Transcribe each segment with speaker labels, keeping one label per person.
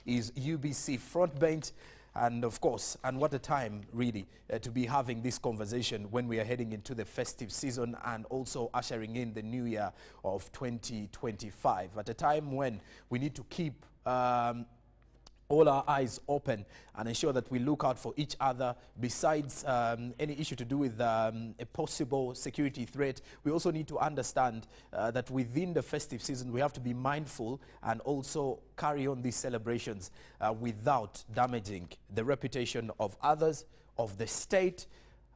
Speaker 1: is UBC Front Bench. And of course, and what a time really to be having this conversation when we are heading into the festive season and also ushering in the new year of 2025. At a time when we need to keep all our eyes open and ensure that we look out for each other. Besides any issue to do with a possible security threat, we also need to understand that within the festive season we have to be mindful and also carry on these celebrations without damaging the reputation of others, of the state,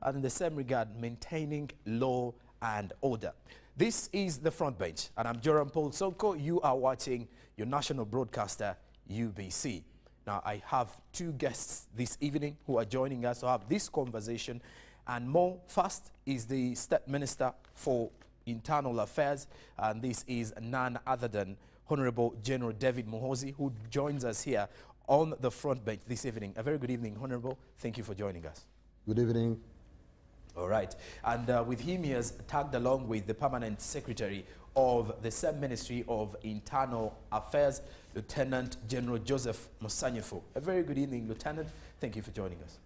Speaker 1: and in the same regard maintaining law and order. This is the Front Bench, and I'm Joram Paul Sonko. You are watching your national broadcaster UBC. Now, I have two guests this evening who are joining us to have this conversation and more. First is the State Minister for Internal Affairs, and this is none other than Honorable General David Muhoozi, who joins us here on the Front Bench this evening. A very good evening, Honorable. Thank you for joining us.
Speaker 2: Good evening.
Speaker 1: All right. And with him, he has tagged along with the Permanent Secretary of the same Ministry of Internal Affairs, Lieutenant General Joseph Musanyefo. A very good evening, Lieutenant. Thank you for joining us.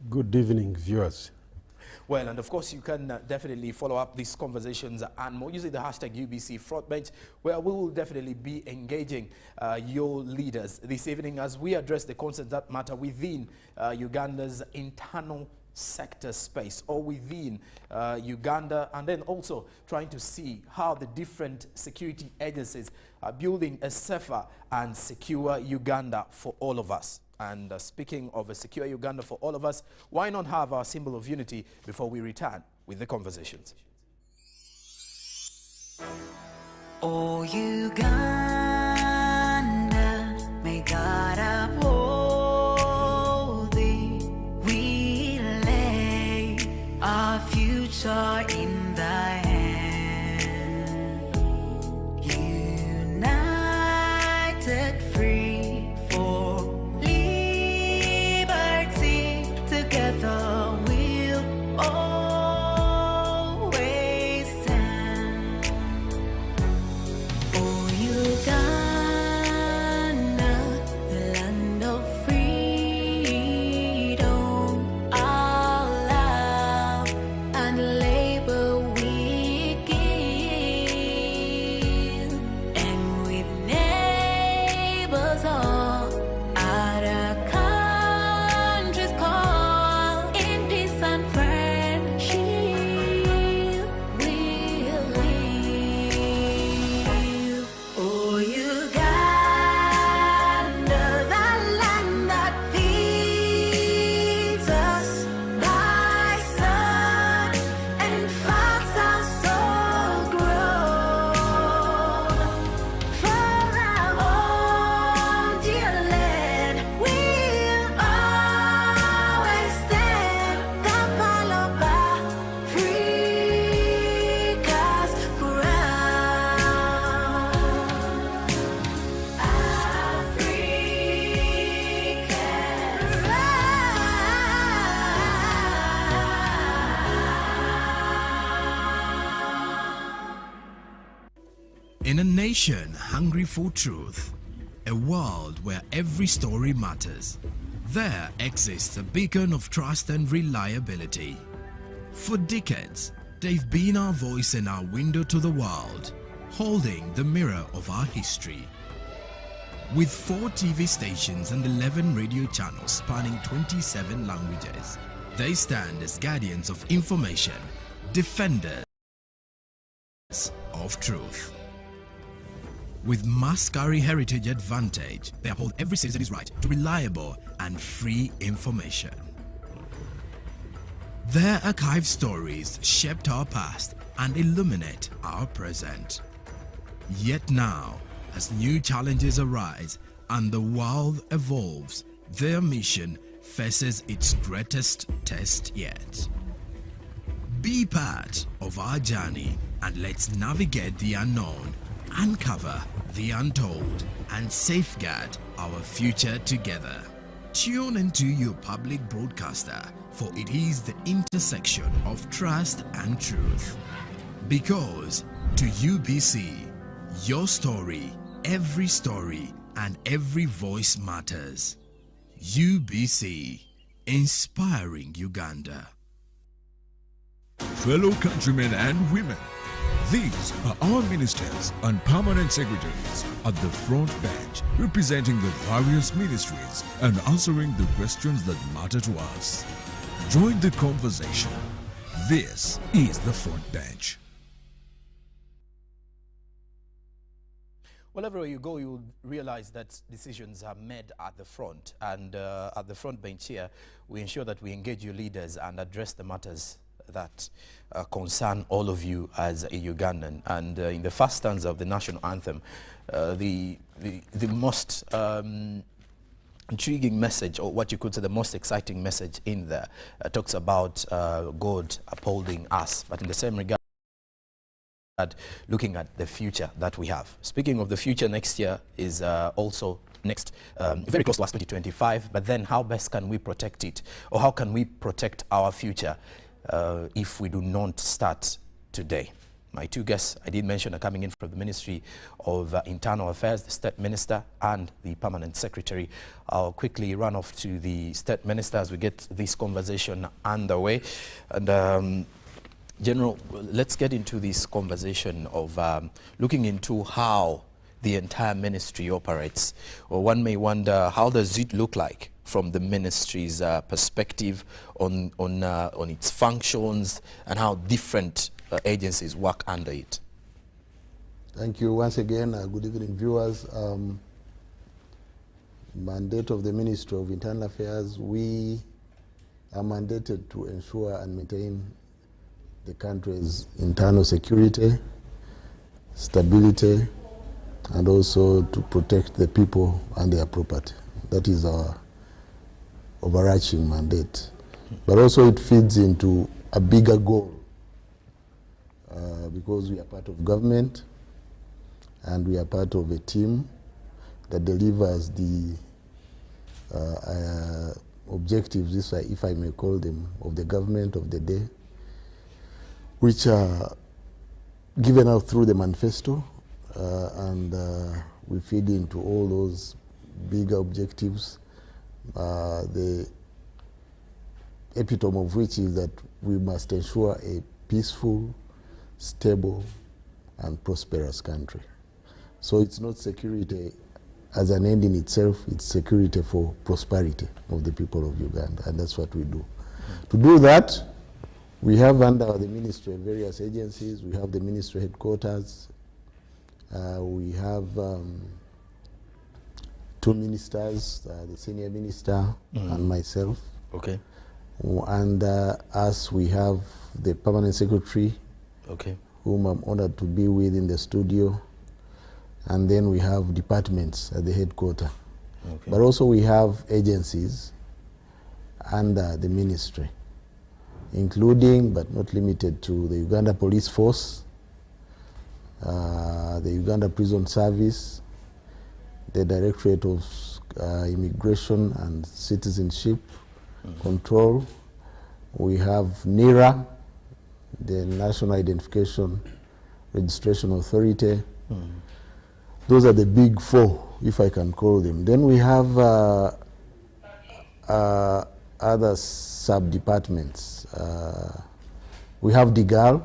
Speaker 3: Good evening, viewers.
Speaker 1: Well, and of course, you can definitely follow up these conversations and more using the hashtag UBC Frontbench, where we will definitely be engaging your leaders this evening as we address the concerns that matter within Uganda's internal sector space or within Uganda, and then also trying to see how the different security agencies are building a safer and secure Uganda for all of us. And speaking of a secure Uganda for all of us, why not have our symbol of unity before we return with the conversations?
Speaker 4: Oh, Uganda, may God uphold thee. We lay our future in thy hand. United, free for liberty. Together we'll always stand. Oh, Uganda, the land of freedom, our love and labor we give, and with neighbors all at our country's call, in peace and friendship we'll live. Oh, Uganda, the land that feeds us by sun and fox our soul grown. For our own dear land, we'll always stand. Kapalapa, Africa's crown.
Speaker 5: In a nation hungry for truth, a world where every story matters, there exists a beacon of trust and reliability. For decades, they've been our voice and our window to the world, holding the mirror of our history. With 4 TV stations and 11 radio channels spanning 27 languages, they stand as guardians of information, defenders of truth. With Mascari Heritage Advantage, they uphold every citizen's right to reliable and free information. Their archived stories shaped our past and illuminate our present. Yet now, as new challenges arise and the world evolves, their mission faces its greatest test yet. Be part of our journey and let's navigate the unknown, uncover the untold, and safeguard our future together. Tune into your public broadcaster, for it is the intersection of trust and truth. Because to UBC, your story, every story and every voice matters. UBC, inspiring Uganda.
Speaker 2: Fellow countrymen and women, these are our ministers and permanent secretaries at the front bench, representing the various ministries and answering the questions that matter to us. Join the conversation. This is the front bench.
Speaker 1: Well, everywhere you go, you'll realize that decisions are made at the front. And at the front bench here, we ensure that we engage your leaders and address the matters that concern all of you as a Ugandan. And in the first stanza of the national anthem, the most intriguing message, or what you could say the most exciting message in there, talks about God upholding us. But in the same regard, looking at the future that we have. Speaking of the future, next year is also next, very close to us, 2025, but then how best can we protect it? Or how can we protect our future if we do not start today? My two guests, I did mention, are coming in from the Ministry of Internal Affairs, the State Minister and the Permanent Secretary. I'll quickly run off to the State Minister as we get this conversation underway. And General, let's get into this conversation of looking into how the entire ministry operates. Or one may wonder, how does it look like from the ministry's perspective on its functions and how different agencies work under it?
Speaker 3: Thank you once again. Good evening, viewers. Mandate of the Ministry of Internal Affairs, we are mandated to ensure and maintain the country's internal security, stability, and also to protect the people and their property. That is our overarching mandate. But also it feeds into a bigger goal because we are part of government and we are part of a team that delivers the objectives, if I may call them, of the government of the day, which are given out through the manifesto, and we feed into all those bigger objectives, the epitome of which is that we must ensure a peaceful, stable, and prosperous country. So it's not security as an end in itself, it's security for prosperity of the people of Uganda, and that's what we do. To do that, we have under the ministry various agencies. We have the ministry headquarters. We have two ministers, the senior minister and myself.
Speaker 1: Okay.
Speaker 3: And us, we have the permanent secretary,
Speaker 1: okay,
Speaker 3: whom I'm honored to be with in the studio. And then we have departments at the headquarters. Okay. But also we have agencies under the ministry, including but not limited to the Uganda Police Force, the Uganda Prison Service, the Directorate of Immigration and Citizenship Control. We have NIRA, the National Identification Registration Authority. Those are the big four, if I can call them. Then we have other sub-departments. We have DIGAL,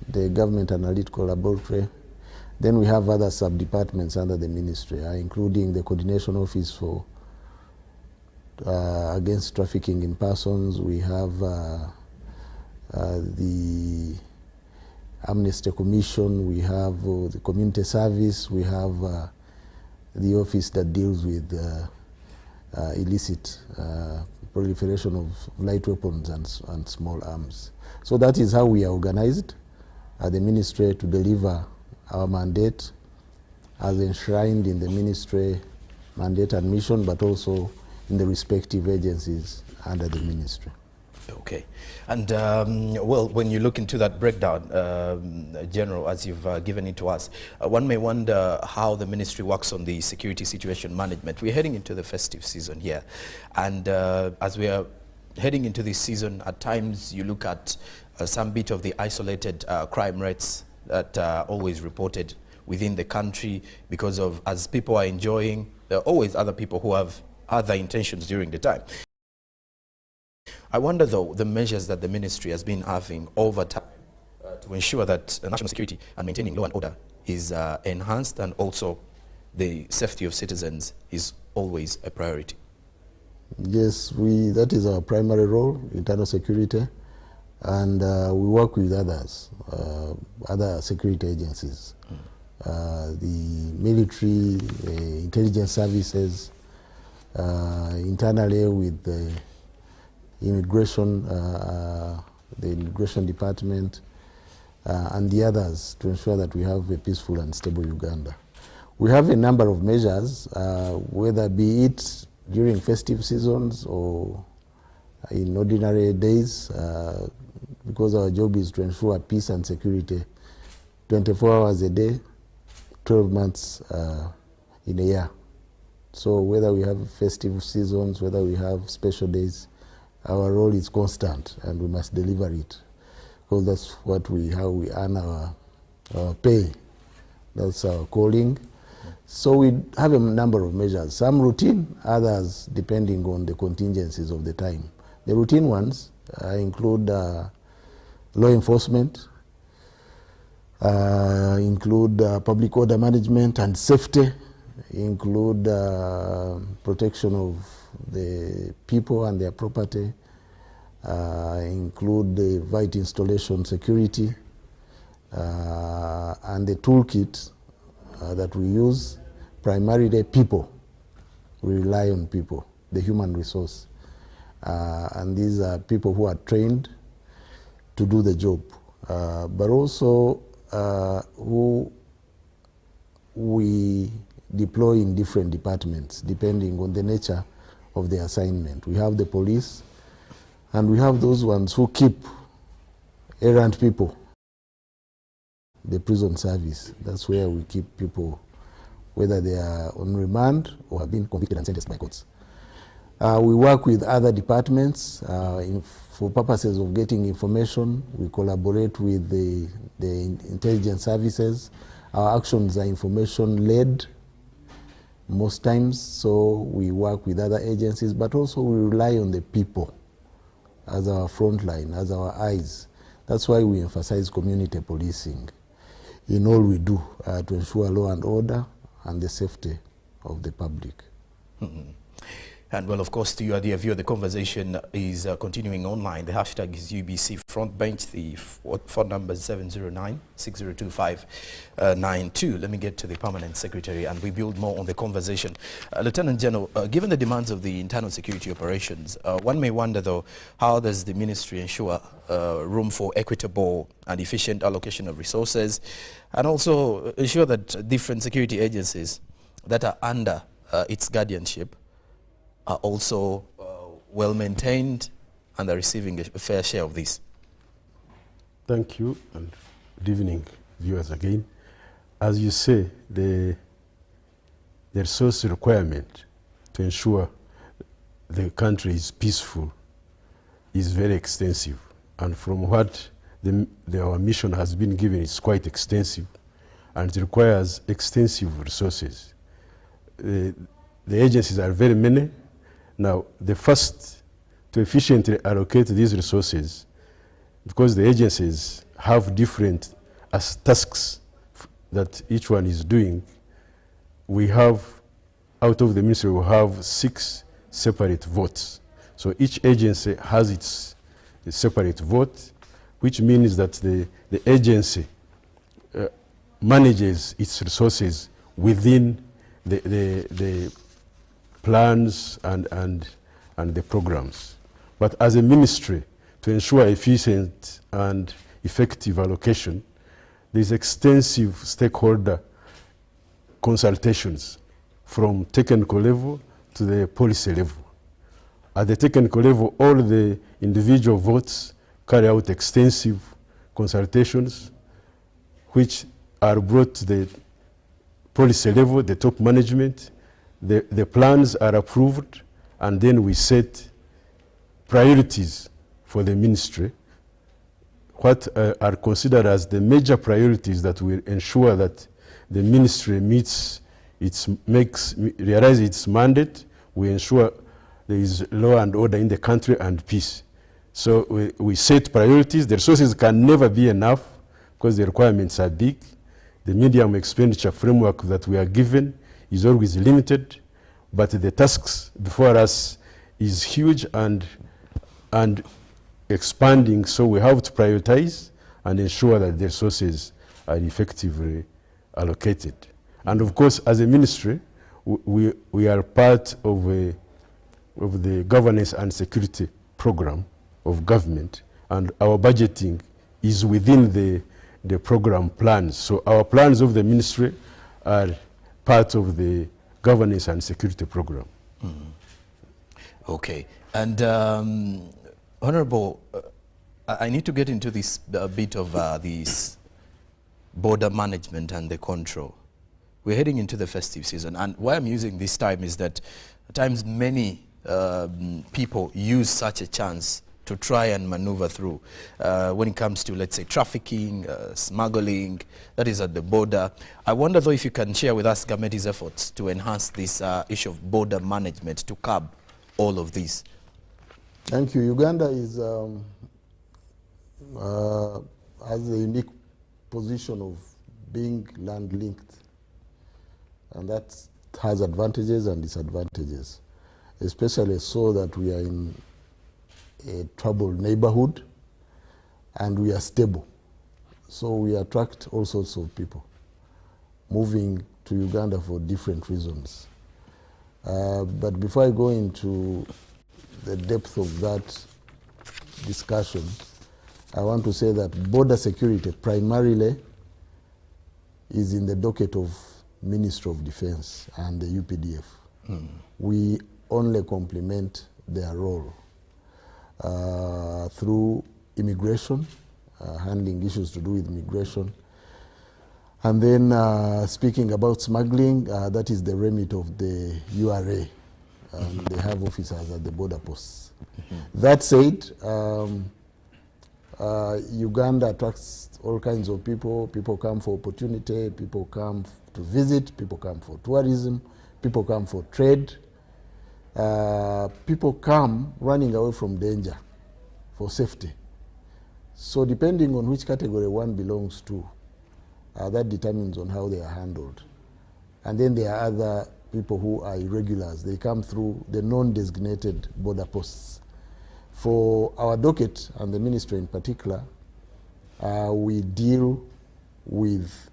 Speaker 3: the Government Analytical Laboratory. Then we have other sub-departments under the ministry, including the Coordination Office for Against Trafficking in Persons. We have the Amnesty Commission. We have the Community Service. We have the office that deals with illicit proliferation of light weapons and small arms. So that is how we are organized at the ministry to deliver our mandate as enshrined in the ministry mandate and mission, but also in the respective agencies under the ministry.
Speaker 1: Okay. And well, when you look into that breakdown, General, as you've given it to us, one may wonder how the ministry works on the security situation management. We're heading into the festive season here. And as we are heading into this season, at times you look at some bit of the isolated crime rates that are always reported. within the country, because of, as people are enjoying, there are always other people who have other intentions during the time. I wonder, though, the measures that the ministry has been having over time to ensure that national security and maintaining law and order is enhanced, and also the safety of citizens is always a priority.
Speaker 3: Yes, that is our primary role, internal security, and we work with others, other security agencies, the military, intelligence services, internally with the immigration, department, and the others, to ensure that we have a peaceful and stable Uganda. We have a number of measures, whether be it during festive seasons or in ordinary days, because our job is to ensure peace and security 24 hours a day, 12 months in a year. So whether we have festive seasons, whether we have special days, our role is constant and we must deliver it, because that's how we earn our pay. That's our calling. So we have a number of measures, some routine, others depending on the contingencies of the time. The routine ones include law enforcement, include public order management and safety, include protection of the people and their property, include the right installation security, and the toolkit that we use, primarily people. We rely on people, the human resource. And these are people who are trained to do the job, but also who we deploy in different departments depending on the nature of the assignment. We have the police, and we have those ones who keep errant people. The prison service, that's where we keep people, whether they are on remand or have been convicted and sentenced by courts. We work with other departments for purposes of getting information. We collaborate with the intelligence services. Our actions are information-led most times, so we work with other agencies, but also we rely on the people as our front line, as our eyes. That's why we emphasize community policing in all we do to ensure law and order and the safety of the public.
Speaker 1: Mm-hmm. And well, of course, to you, dear viewer, the conversation is continuing online. The hashtag is UBC Frontbench. The phone number is 709-602592. Let me get to the Permanent Secretary and we build more on the conversation. Lieutenant General, given the demands of the internal security operations, one may wonder, though, how does the ministry ensure room for equitable and efficient allocation of resources, and also ensure that different security agencies that are under its guardianship are also well maintained and are receiving a fair share of this?
Speaker 6: Thank you, and good evening, viewers again. As you say, the resource requirement to ensure the country is peaceful is very extensive, and from what our mission has been given, it's quite extensive, and it requires extensive resources. The agencies are very many. Now, the first to efficiently allocate these resources, because the agencies have different tasks that each one is doing, we have, out of the ministry, we have 6 separate votes. So each agency has its separate vote, which means that the agency manages its resources within the plans and the programs. But as a ministry, to ensure efficient and effective allocation, there is extensive stakeholder consultations from technical level to the policy level. At the technical level, all the individual votes carry out extensive consultations which are brought to the policy level, the top management. The plans are approved, and then we set priorities for the ministry, what are considered as the major priorities that will ensure that the ministry realizes its mandate, we ensure there is law and order in the country and peace. So we set priorities. The resources can never be enough because the requirements are big. The medium expenditure framework that we are given is always limited, but the tasks before us is huge and expanding, so we have to prioritize and ensure that the resources are effectively allocated. And of course, as a ministry, we are part of the governance and security program of government, and our budgeting is within the program plans. So our plans of the ministry are part of the governance and security program.
Speaker 1: Okay, and Honorable, I need to get into this bit of this border management and the control. We're heading into the festive season, and why I'm using this time is that at times many people use such a chance to try and maneuver through when it comes to, let's say, trafficking, smuggling, that is at the border. I wonder though if you can share with us Gameti's efforts to enhance this issue of border management to curb all of this.
Speaker 3: Thank you. Uganda is has a unique position of being land-linked, and that has advantages and disadvantages, especially so that we are in a troubled neighborhood and we are stable. So we attract all sorts of people moving to Uganda for different reasons. But before I go into the depth of that discussion, I want to say that border security primarily is in the docket of Ministry of Defense and the UPDF. We only complement their role through immigration, handling issues to do with immigration. And then speaking about smuggling, that is the remit of the URA. They have officers at the border posts. That said, Uganda attracts all kinds of people. People come for opportunity, people come to visit, people come for tourism, people come for trade. People come running away from danger for safety. So depending on which category one belongs to, that determines on how they are handled. And then there are other people who are irregulars. They come through the non-designated border posts. For our docket and the ministry in particular, we deal with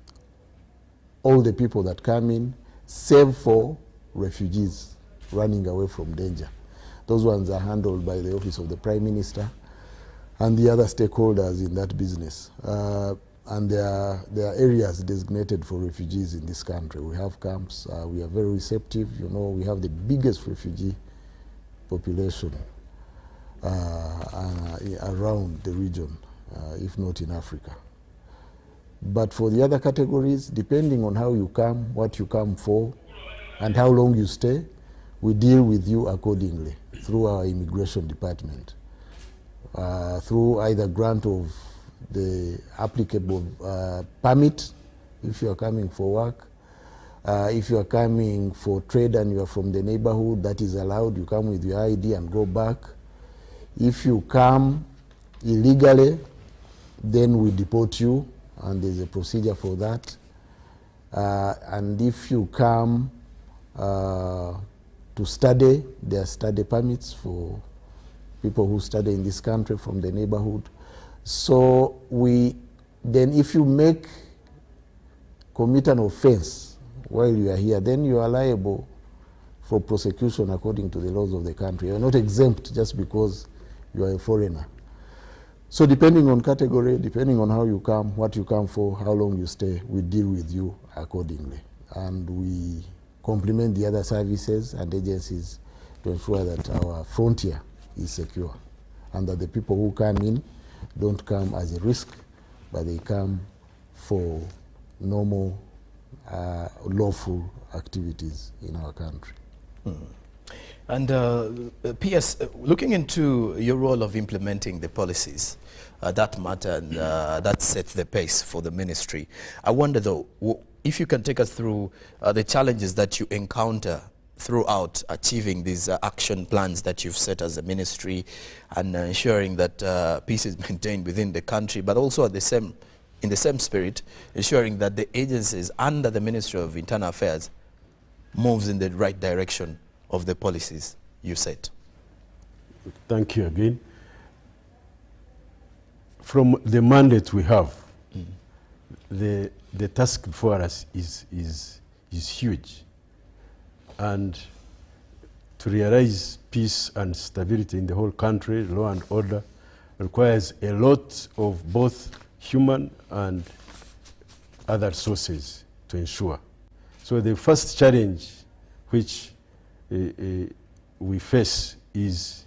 Speaker 3: all the people that come in, save for refugees running away from danger. Those ones are handled by the Office of the Prime Minister and the other stakeholders in that business. And there are areas designated for refugees in this country. We have camps. We are very receptive. You know, we have the biggest refugee population around the region, if not in Africa. But for the other categories, depending on how you come, what you come for, and how long you stay, we deal with you accordingly through our immigration department, through either grant of the applicable permit if you are coming for work. If you are coming for trade and you are from the neighborhood, that is allowed. You come with your ID and go back. If you come illegally, then we deport you, and there's a procedure for that. And if you come to study, there are study permits for people who study in this country from the neighborhood. So then if you commit an offense while you are here, then you are liable for prosecution according to the laws of the country. You are not exempt just because you are a foreigner. So depending on category, depending on how you come, what you come for, how long you stay, we deal with you accordingly. And we complement the other services and agencies to ensure that our frontier is secure and that the people who come in don't come as a risk, but they come for normal, lawful activities in our country.
Speaker 1: And P.S., looking into your role of implementing the policies that matter and that set the pace for the ministry, I wonder though, if you can take us through the challenges that you encounter throughout achieving these action plans that you've set as a ministry, and ensuring that peace is maintained within the country, but also in the same spirit, ensuring that the agencies under the Ministry of Internal Affairs moves in the right direction of the policies you set.
Speaker 6: Thank you again. From the mandate we have, the task before us is huge. And to realize peace and stability in the whole country, law and order, requires a lot of both human and other sources to ensure. So the first challenge which we face is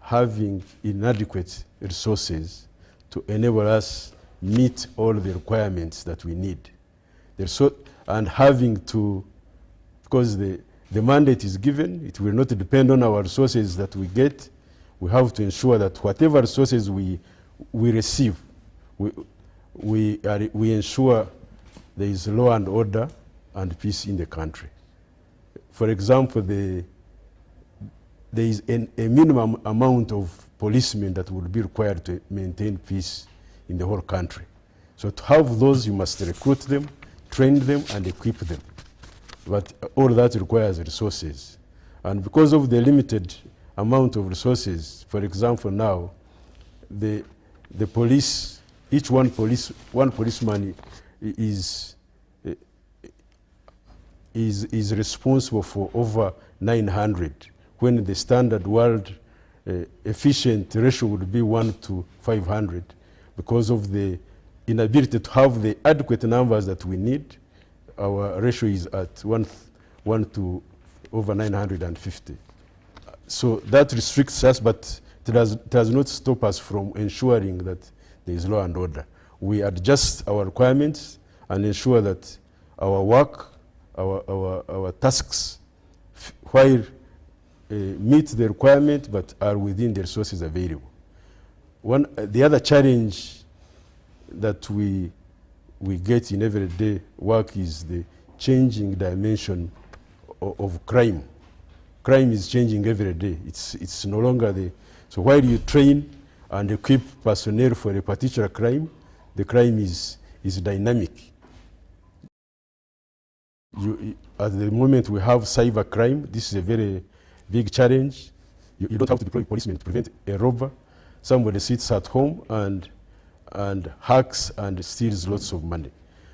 Speaker 6: having inadequate resources to enable us meet all the requirements that we need. And having to, because the mandate is given, it will not depend on our resources that we get. We have to ensure that whatever resources we receive, we ensure there is law and order and peace in the country. For example, there is a minimum amount of policemen that would be required to maintain peace in the whole country. So to have those, you must recruit them, train them, and equip them. But all that requires resources. And because of the limited amount of resources, for example, now, the police, one policeman is responsible for over 900, when the standard world efficient ratio would be 1 to 500. Because of the inability to have the adequate numbers that we need, our ratio is at 1 to over 950. So that restricts us, but it does not stop us from ensuring that there is law and order. We adjust our requirements and ensure that our work, our tasks, while meet the requirement but are within the resources available. The other challenge that we get in everyday work is the changing dimension of crime. Crime is changing every day. It's no longer so while you train and equip personnel for a particular crime, the crime is dynamic. At the moment we have cyber crime. This is a very big challenge. You don't have to deploy policemen to prevent a robber. Somebody sits at home and hacks and steals lots of money.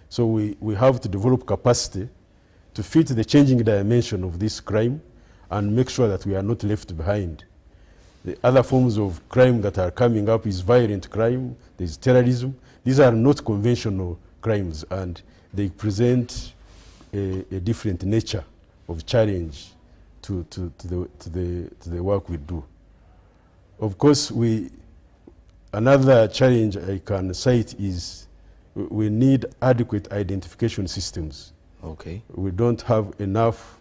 Speaker 6: So we have to develop capacity to fit the changing dimension of this crime and make sure that we are not left behind. The other forms of crime that are coming up is violent crime, there's terrorism. These are not conventional crimes, and they present a different nature of challenge to the work we do. Of course, another challenge I can cite is we need adequate identification systems.
Speaker 1: Okay.
Speaker 6: We don't have enough.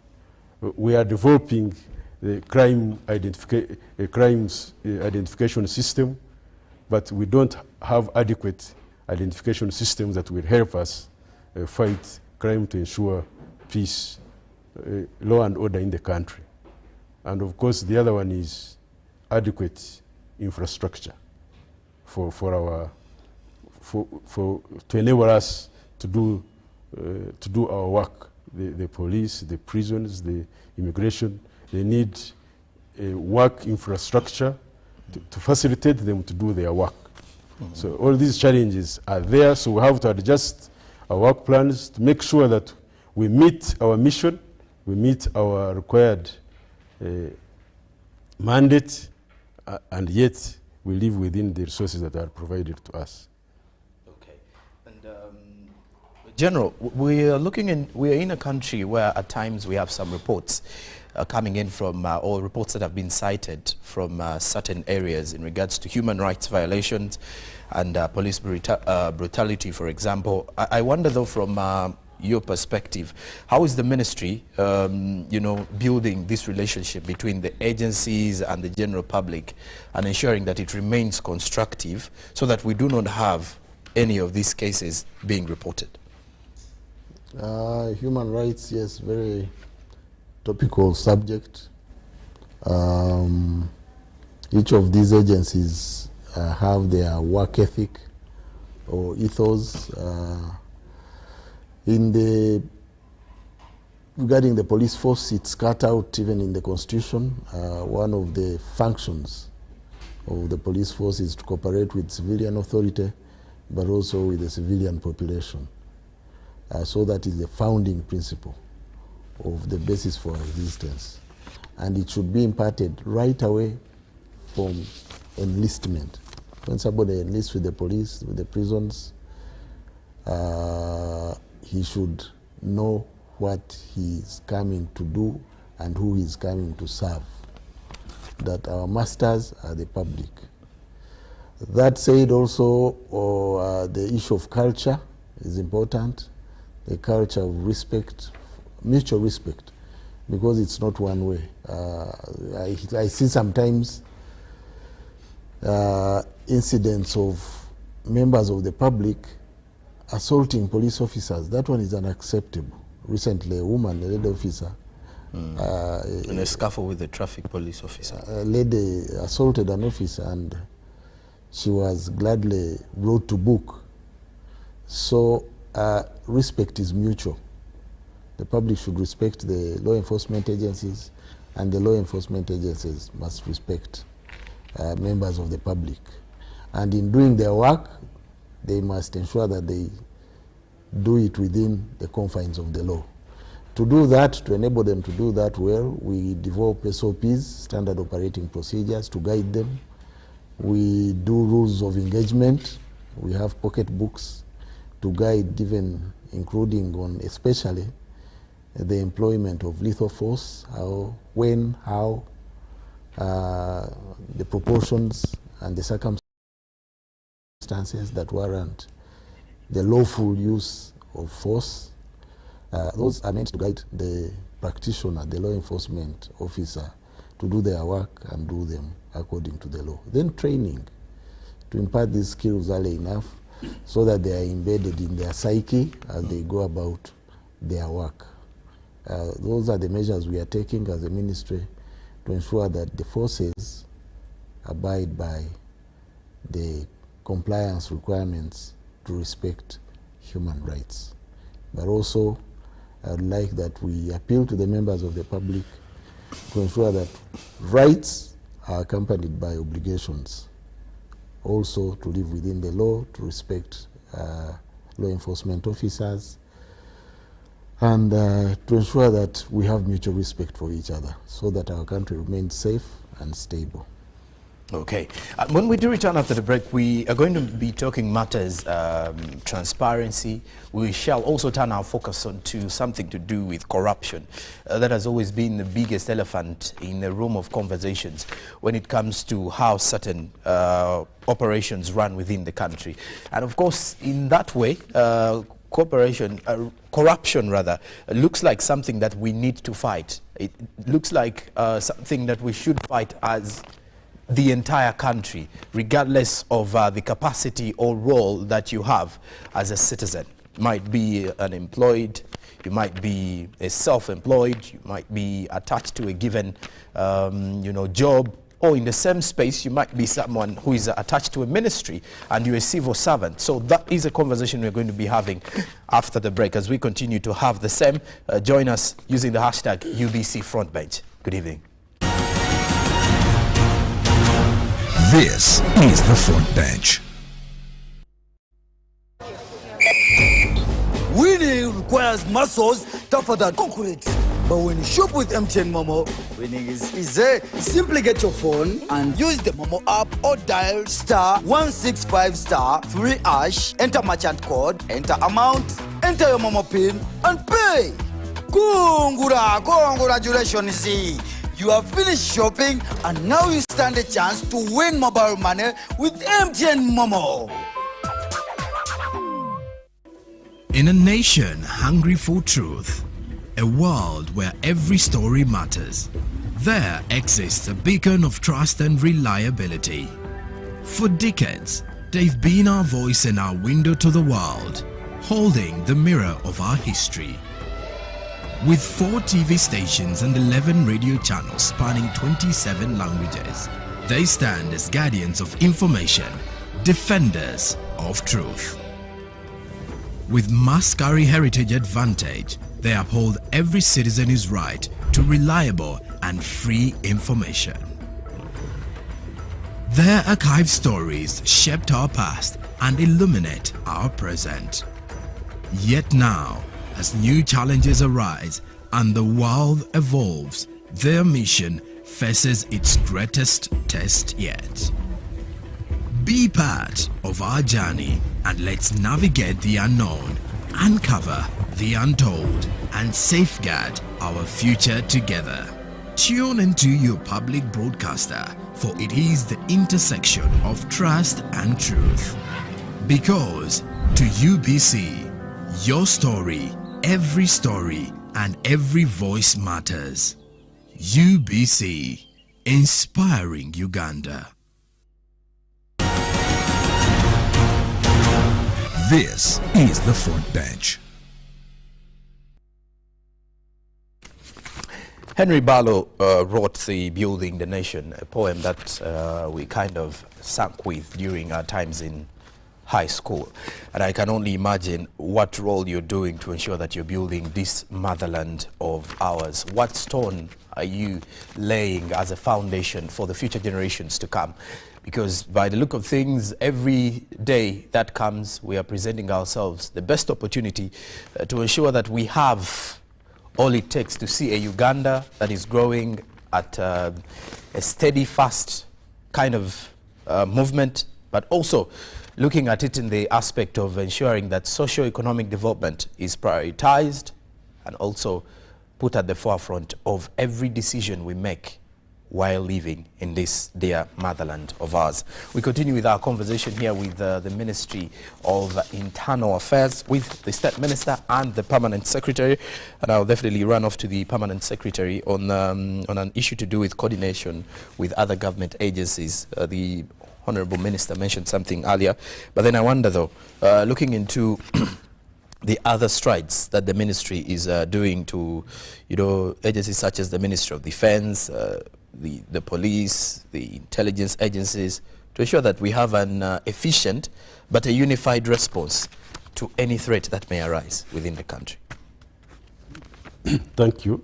Speaker 6: We are developing the crimes identification system, but we don't have adequate identification systems that will help us fight crime to ensure peace, law and order in the country. And of course, the other one is adequate infrastructure to enable us to do our work. The police, the prisons, the immigration, they need a work infrastructure to facilitate them to do their work. Mm-hmm. So all these challenges are there, so we have to adjust our work plans to make sure that we meet our mission, we meet our required mandate, and yet we live within the resources that are provided to us.
Speaker 1: Okay. And General, we are in a country where at times we have some reports coming in from, or reports that have been cited from certain areas in regards to human rights violations and police brutality, for example. I wonder though, from your perspective, how is the ministry, building this relationship between the agencies and the general public and ensuring that it remains constructive so that we do not have any of these cases being reported?
Speaker 3: Human rights, yes, very topical subject. Each of these agencies have their work ethic or ethos. Regarding the police force, it's cut out even in the Constitution. One of the functions of the police force is to cooperate with civilian authority, but also with the civilian population. So that is the founding principle of the basis for existence. And it should be imparted right away from enlistment. When somebody enlists with the police, with the prisons, he should know what he is coming to do and who he is coming to serve. That our masters are the public. That said, also the issue of culture is important. The culture of respect, mutual respect, because it's not one way. I see sometimes incidents of members of the public assaulting police officers. That one is unacceptable. Recently, a woman, a lady officer,
Speaker 1: in a scuffle with a traffic police officer,
Speaker 3: a lady assaulted an officer, and she was gladly brought to book. So respect is mutual. The public should respect the law enforcement agencies, and the law enforcement agencies must respect members of the public. And in doing their work, they must ensure that they do it within the confines of the law. To do that, to enable them to do that well, we develop SOPs, standard operating procedures, to guide them. We do rules of engagement. We have pocket books to guide, even including on especially the employment of lethal force, how, when, how, the proportions and the circumstances that warrant the lawful use of force. Those are meant to guide the practitioner, the law enforcement officer, to do their work and do them according to the law. Then training, to impart these skills early enough so that they are embedded in their psyche as they go about their work. Those are the measures we are taking as a ministry to ensure that the forces abide by the compliance requirements to respect human rights. But also, I would like that we appeal to the members of the public to ensure that rights are accompanied by obligations. Also, to live within the law, to respect law enforcement officers, and to ensure that we have mutual respect for each other so that our country remains safe and stable.
Speaker 1: Okay. When we do return after the break, we are going to be talking matters, transparency. We shall also turn our focus on to something to do with corruption. That has always been the biggest elephant in the room of conversations when it comes to how certain operations run within the country. And of course, in that way, corruption rather, looks like something that we need to fight. It looks like something that we should fight as the entire country, regardless of the capacity or role that you have as a citizen. You might be unemployed, you might be a self-employed, you might be attached to a given job, or in the same space you might be someone who is attached to a ministry and you're a civil servant. So that is a conversation we're going to be having after the break. As we continue to have the same, join us using the hashtag UBC Frontbench. Good evening.
Speaker 2: This is the Front Bench.
Speaker 7: Winning requires muscles tougher than concrete. But when you shop with MTN Momo, winning is easy. Simply get your phone and use the Momo app or dial *165*3#, enter merchant code, enter amount, enter your Momo PIN, and pay. Congratulations! You have finished shopping and now you stand a chance to win mobile money with MTN Momo.
Speaker 5: In a nation hungry for truth, a world where every story matters, there exists a beacon of trust and reliability. For decades, they've been our voice and our window to the world. holding the mirror of our history. With 4 TV stations and 11 radio channels spanning 27 languages, they stand as guardians of information, defenders of truth. With Mascari heritage advantage, they uphold every citizen's right to reliable and free information. Their archived stories shaped our past and illuminate our present. Yet now, as new challenges arise and the world evolves, their mission faces its greatest test yet. Be part of our journey and let's navigate the unknown, uncover the untold, and safeguard our future together. Tune into your public broadcaster, for it is the intersection of trust and truth. Because to UBC, your story, every story, and every voice matters. UBC, inspiring Uganda.
Speaker 2: This is the Front Bench.
Speaker 1: Henry Barlow wrote the Building the Nation, a poem that we kind of sank with during our times in high school. And I can only imagine what role you're doing to ensure that you're building this motherland of ours. What stone are you laying as a foundation for the future generations to come? Because by the look of things, every day that comes, we are presenting ourselves the best opportunity to ensure that we have all it takes to see a Uganda that is growing at a steady, fast kind of movement, but also looking at it in the aspect of ensuring that socio-economic development is prioritized and also put at the forefront of every decision we make while living in this dear motherland of ours. We continue with our conversation here with the Ministry of Internal Affairs, with the State Minister and the Permanent Secretary. And I'll definitely run off to the Permanent Secretary on an issue to do with coordination with other government agencies. The Honourable Minister mentioned something earlier, but then I wonder though, looking into the other strides that the ministry is doing to, agencies such as the Ministry of Defence, the police, the intelligence agencies, to ensure that we have an efficient but a unified response to any threat that may arise within the country.
Speaker 6: Thank you.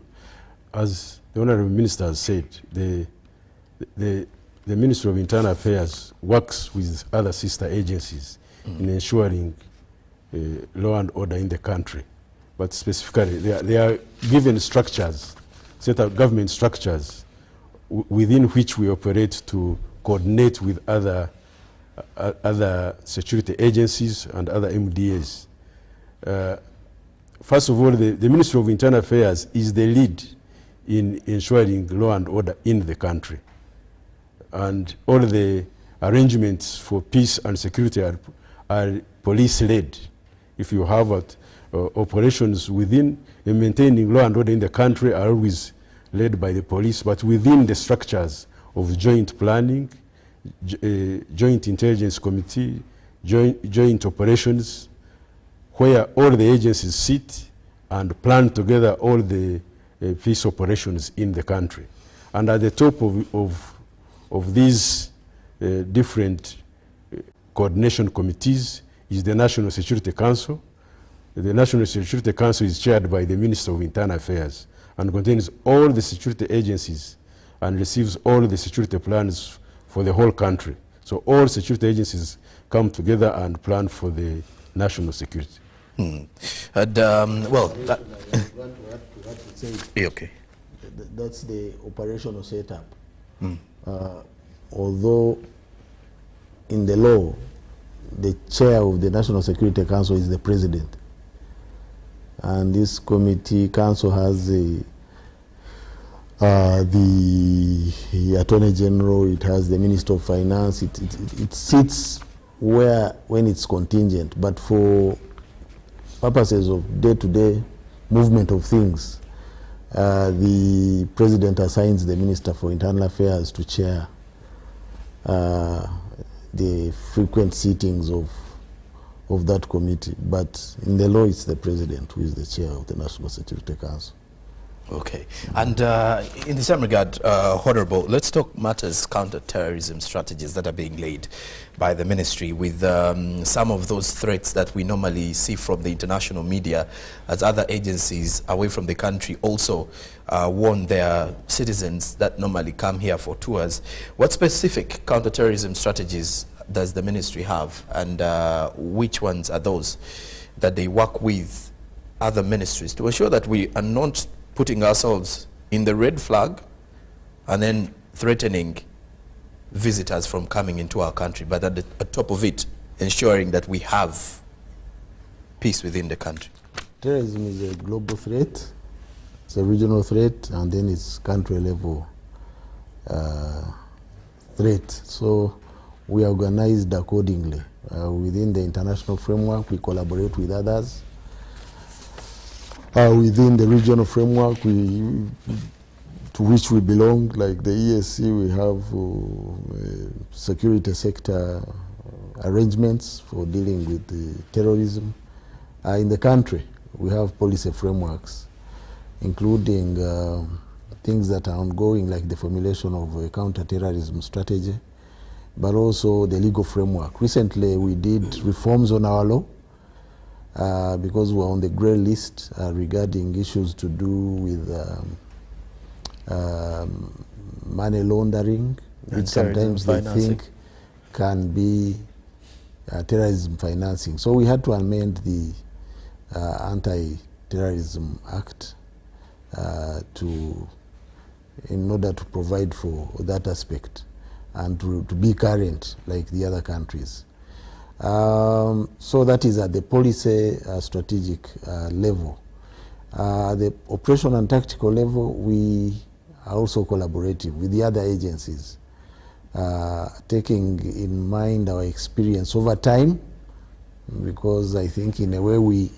Speaker 6: As the Honourable Minister has said, the Ministry of Internal Affairs works with other sister agencies in ensuring law and order in the country. But specifically, they are given structures, set up government structures within which we operate to coordinate with other security agencies and other MDAs. First of all, the Ministry of Internal Affairs is the lead in ensuring law and order in the country. And all the arrangements for peace and security are police-led. If you have operations within maintaining law and order in the country are always led by the police, but within the structures of joint planning, joint intelligence committee, joint operations, where all the agencies sit and plan together all the peace operations in the country. And at the top of these different coordination committees is the National Security Council. The National Security Council is chaired by the Minister of Internal Affairs and contains all the security agencies and receives all the security plans for the whole country. So all security agencies come together and plan for the national security.
Speaker 1: And, well, that okay.
Speaker 3: That's the operational setup. Although in the law, the chair of the National Security Council is the president. And this council has the Attorney General, it has the Minister of Finance, it sits when it's contingent, but for purposes of day-to-day movement of things, the President assigns the Minister for Internal Affairs to chair the frequent sittings of of that committee. But in the law, it's the president who is the chair of the National Security Council.
Speaker 1: Okay. And in the same regard, Honorable, let's talk matters counter-terrorism strategies that are being laid by the ministry with some of those threats that we normally see from the international media as other agencies away from the country also warn their citizens that normally come here for tours. What specific counter-terrorism strategies does the ministry have, and which ones are those that they work with other ministries to ensure that we are not putting ourselves in the red flag and then threatening visitors from coming into our country, but at the top of it, ensuring that we have peace within the country?
Speaker 3: Terrorism is a global threat, it's a regional threat, and then it's country level threat. So we are organized accordingly. Within the international framework, we collaborate with others. Within the regional framework to which we belong, like the ESC, we have security sector arrangements for dealing with the terrorism. In the country, we have policy frameworks, including things that are ongoing, like the formulation of a counter-terrorism strategy, but also the legal framework. Recently, we did reforms on our law, because we're on the grey list regarding issues to do with money laundering, which sometimes they think can be terrorism financing. So we had to amend the Anti-Terrorism Act in order to provide for that aspect and to be current like the other countries. So that is at the policy strategic level. The operational and tactical level, we are also collaborating with the other agencies, taking in mind our experience over time, because I think in a way we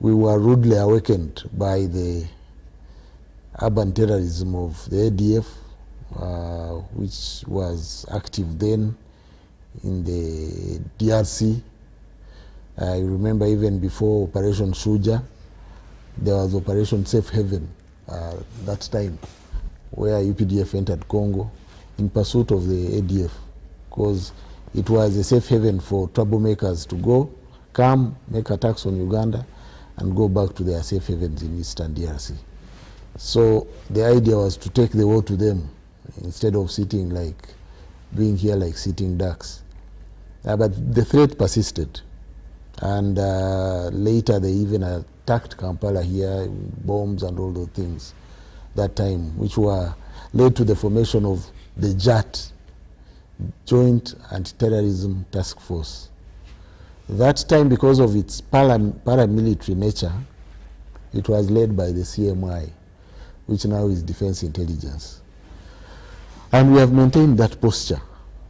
Speaker 3: were rudely awakened by the urban terrorism of the ADF, which was active then in the DRC. I remember even before Operation Shuja, there was Operation Safe Haven that time, where UPDF entered Congo in pursuit of the ADF, because it was a safe haven for troublemakers to come, make attacks on Uganda, and go back to their safe havens in eastern DRC. So the idea was to take the war to them, instead of being here like sitting ducks. But the threat persisted, and later they even attacked Kampala here, bombs and all those things that time, which were led to the formation of the JAT, Joint Anti-Terrorism Task Force. That time, because of its paramilitary nature, it was led by the CMI, which now is Defense Intelligence. And we have maintained that posture.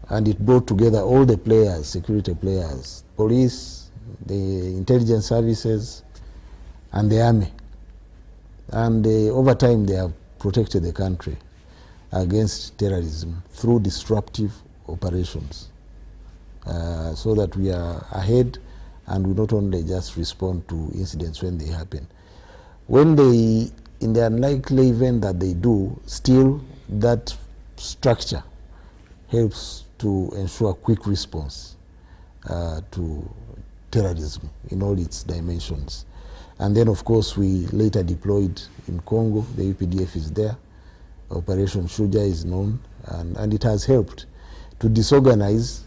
Speaker 3: And it brought together all the players, security players, police, the intelligence services, and the army. And over time, they have protected the country against terrorism through disruptive operations, so that we are ahead and we not only just respond to incidents when they happen. When in the unlikely event that they do, still that structure helps to ensure quick response to terrorism in all its dimensions. And then, of course, we later deployed in Congo. The UPDF is there. Operation Shuja is known, and it has helped to disorganize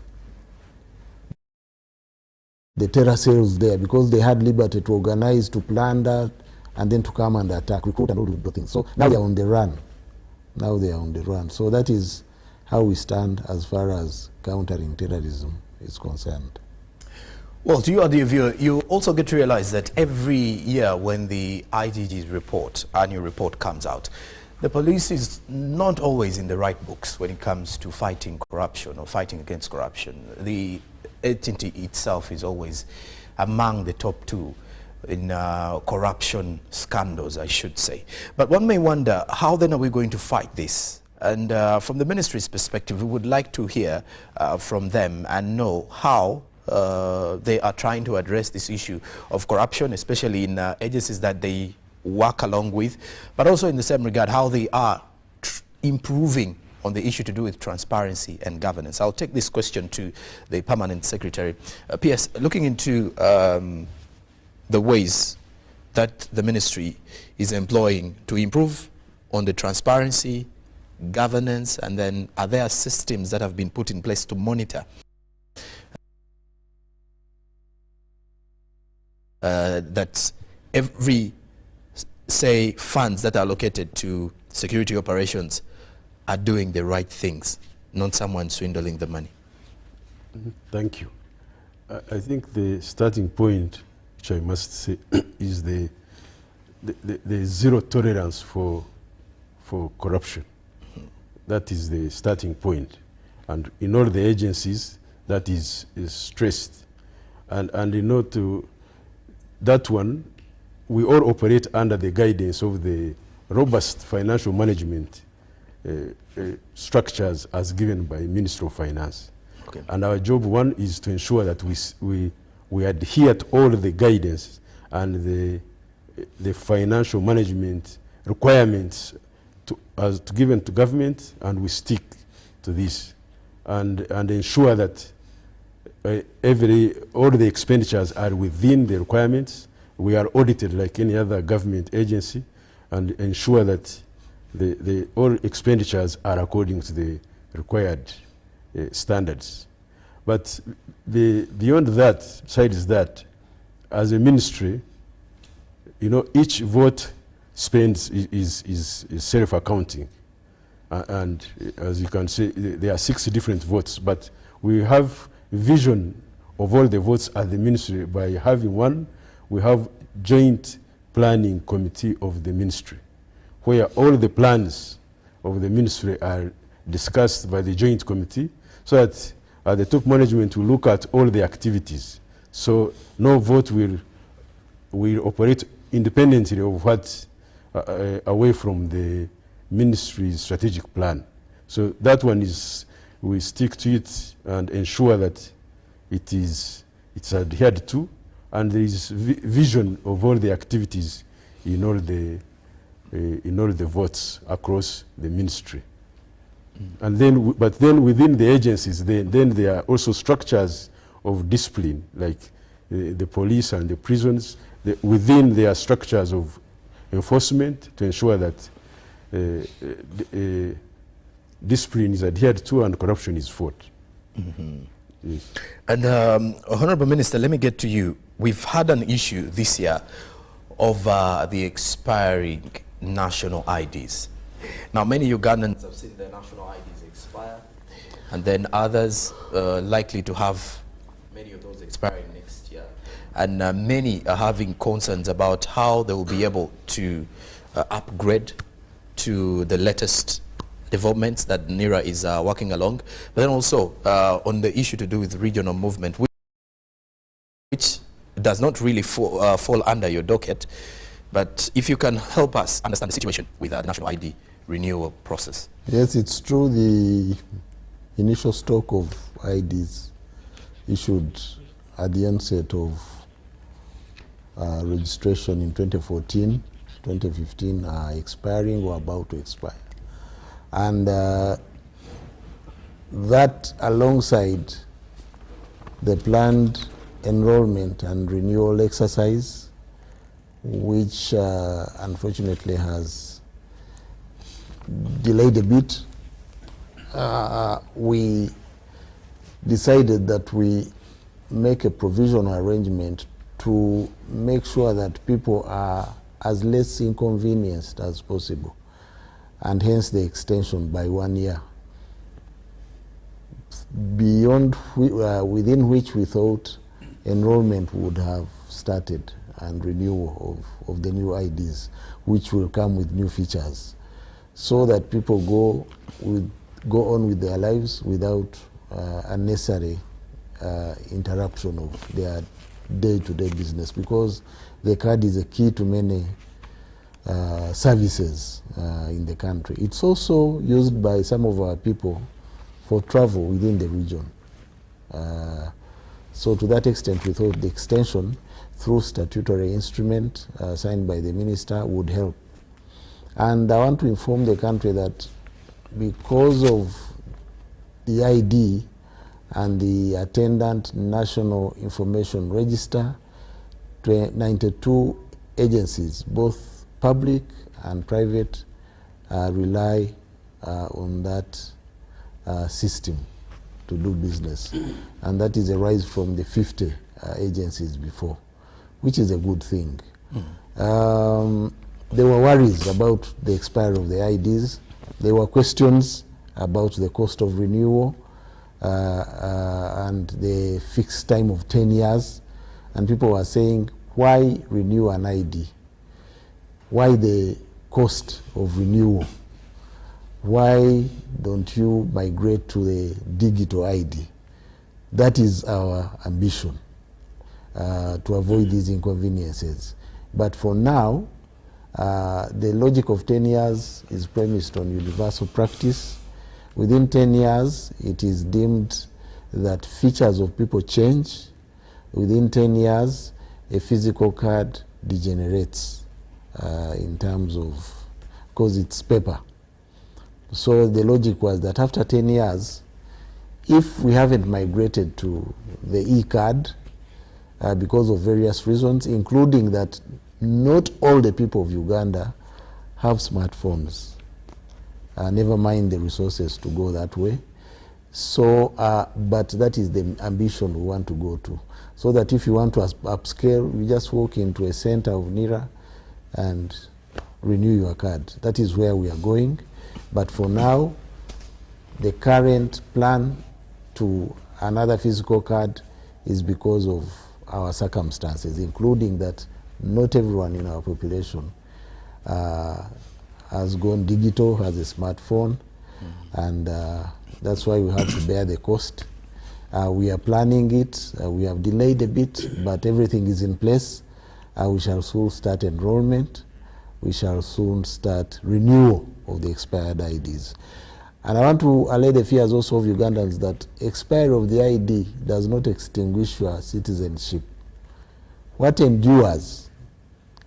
Speaker 3: the terror cells there, because they had liberty to organize, to plunder, and then to come and attack, recruit, and all those things. So now they are on the run. So that is how we stand as far as countering terrorism is concerned.
Speaker 1: Well, to your dear viewer, you also get to realize that every year when the IGG's annual report comes out, the police is not always in the right books when it comes to fighting corruption or fighting against corruption. The entity itself is always among the top two in corruption scandals, I should say. But one may wonder, how then are we going to fight this? And from the ministry's perspective, we would like to hear from them and know how they are trying to address this issue of corruption, especially in agencies that they work along with, but also in the same regard, how they are improving on the issue to do with transparency and governance. I'll take this question to the Permanent Secretary. PS, looking into the ways that the ministry is employing to improve on the transparency, governance, and then are there systems that have been put in place to monitor that every, say, funds that are allocated to security operations are doing the right things, not someone swindling the money?
Speaker 6: Thank you. I think the starting point, which I must say, is the zero tolerance for corruption. That is the starting point. And in all the agencies, that is stressed. And you know, to that one, we all operate under the guidance of the robust financial management structures as given by Ministry of Finance.
Speaker 1: Okay.
Speaker 6: And our job one is to ensure that we adhere to all the guidance and the financial management requirements as given to government, and we stick to this and ensure that all the expenditures are within the requirements. We are audited like any other government agency and ensure that all expenditures are according to the required standards. But beyond that, besides that, as a ministry, you know, each vote spent is self-accounting. And as you can see, there are 6 different votes, but we have vision of all the votes at the ministry by having one. We have joint planning committee of the ministry, where all the plans of the ministry are discussed by the joint committee, so that the top management will look at all the activities. So no vote will operate independently of what away from the ministry's strategic plan. So that one is, we stick to it and ensure that it's adhered to, and there is vision of all the activities in all the votes across the ministry. And then, but then within the agencies, then there are also structures of discipline, like the police and the prisons. Within their structures of enforcement to ensure that discipline is adhered to and corruption is fought.
Speaker 1: Mm-hmm.
Speaker 6: Yes.
Speaker 1: And Honorable Minister, let me get to you. We've had an issue this year of the expiring national IDs. Now, many Ugandans have seen their national IDs expire, and then others likely to have many of those expiring next year. And many are having concerns about how they will be able to upgrade to the latest developments that NIRA is working along. But then also on the issue to do with regional movement, which does not really fall under your docket. But if you can help us understand the situation with the national ID renewal process.
Speaker 3: Yes, it's true. The initial stock of IDs issued at the onset of registration in 2014, 2015 are expiring or about to expire. And that alongside the planned enrollment and renewal exercise, which unfortunately has delayed a bit, we decided that we make a provisional arrangement to make sure that people are as less inconvenienced as possible, and hence the extension by 1 year, beyond within which we thought enrollment would have started and renewal of the new IDs, which will come with new features, so that people go on with their lives without unnecessary interruption of their day-to-day business, because the card is a key to many services in the country. It's also used by some of our people for travel within the region. So to that extent, we thought the extension through statutory instrument signed by the minister would help. And I want to inform the country that because of the ID and the attendant National Information Register, 92 agencies, both public and private, rely on that system to do business. And that is a rise from the 50 agencies before, which is a good thing. There were worries about the expiry of the IDs. There were questions about the cost of renewal and the fixed time of 10 years. And people were saying, why renew an ID? Why the cost of renewal? Why don't you migrate to the digital ID? That is our ambition, to avoid these inconveniences. But for now, the logic of 10 years is premised on universal practice. Within 10 years, it is deemed that features of people change. Within 10 years, a physical card degenerates in terms of, because it's paper. So the logic was that after 10 years, if we haven't migrated to the e-card because of various reasons, including that not all the people of Uganda have smartphones, never mind the resources to go that way. So, but that is the ambition we want to go to. So that if you want to upscale, you just walk into a center of NIRA and renew your card. That is where we are going. But for now, the current plan to another physical card is because of our circumstances, including that not everyone in our population has gone digital, has a smartphone, and that's why we have to bear the cost. We are planning it. We have delayed a bit, but everything is in place. We shall soon start enrollment. We shall soon start renewal of the expired IDs. And I want to allay the fears also of Ugandans that expiry of the ID does not extinguish your citizenship. What endures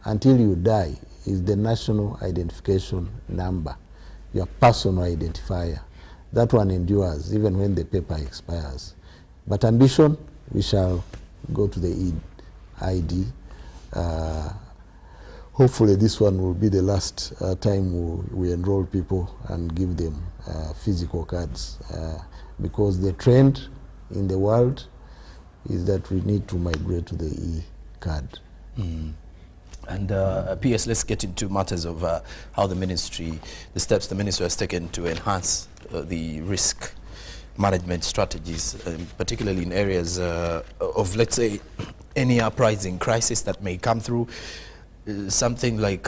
Speaker 3: until you die is the national identification number, your personal identifier. That one endures even when the paper expires. But ambition, we shall go to the ID. Hopefully this one will be the last time we enroll people and give them physical cards, because the trend in the world is that we need to migrate to the e-card.
Speaker 1: And PS, let's get into matters of how the steps the ministry has taken to enhance the risk management strategies, particularly in areas of, let's say, any uprising crisis that may come through. Something like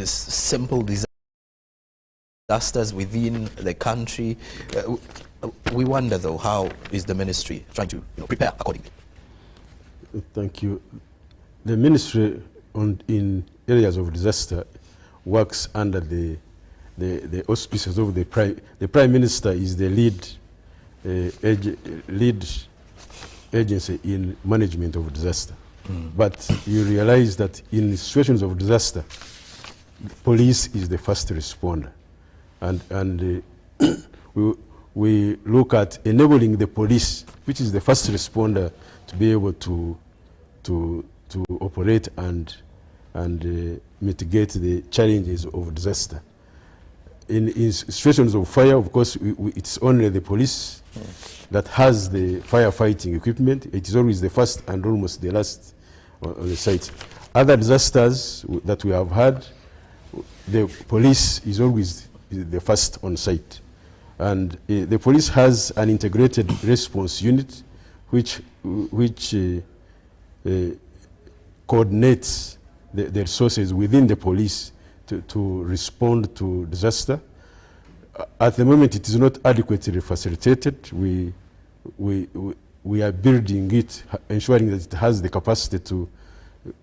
Speaker 1: simple disasters within the country. We wonder, though, how is the ministry trying to prepare accordingly?
Speaker 6: Thank you. The ministry in areas of disaster works under the auspices of the Prime Minister is the lead agency in management of disaster. But you realize that in situations of disaster, police is the first responder. And we look at enabling the police, which is the first responder, to be able to operate and mitigate the challenges of disaster. In situations of fire, of course, it's only the police that has the firefighting equipment. It is always the first and almost the last on the site. Other disasters that we have had, the police is always the first on site. And the police has an integrated response unit which coordinates the resources within the police to respond to disaster. At the moment, it is not adequately facilitated. We are building it, ensuring that it has the capacity to,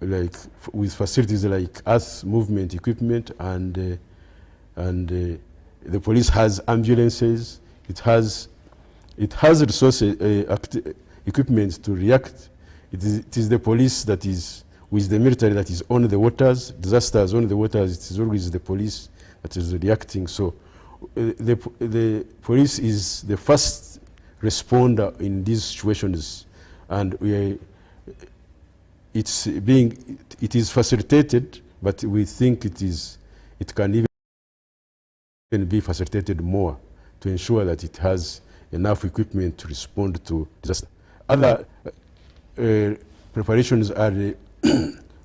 Speaker 6: with facilities like earth movement equipment, and the police has ambulances. It has resources. equipment to react. It is the police that is, with the military that is on the waters, disasters on the waters, it is always the police that is reacting. So the police is the first responder in these situations, and it is facilitated, but we think it can even be facilitated more to ensure that it has enough equipment to respond to disaster. Other preparations are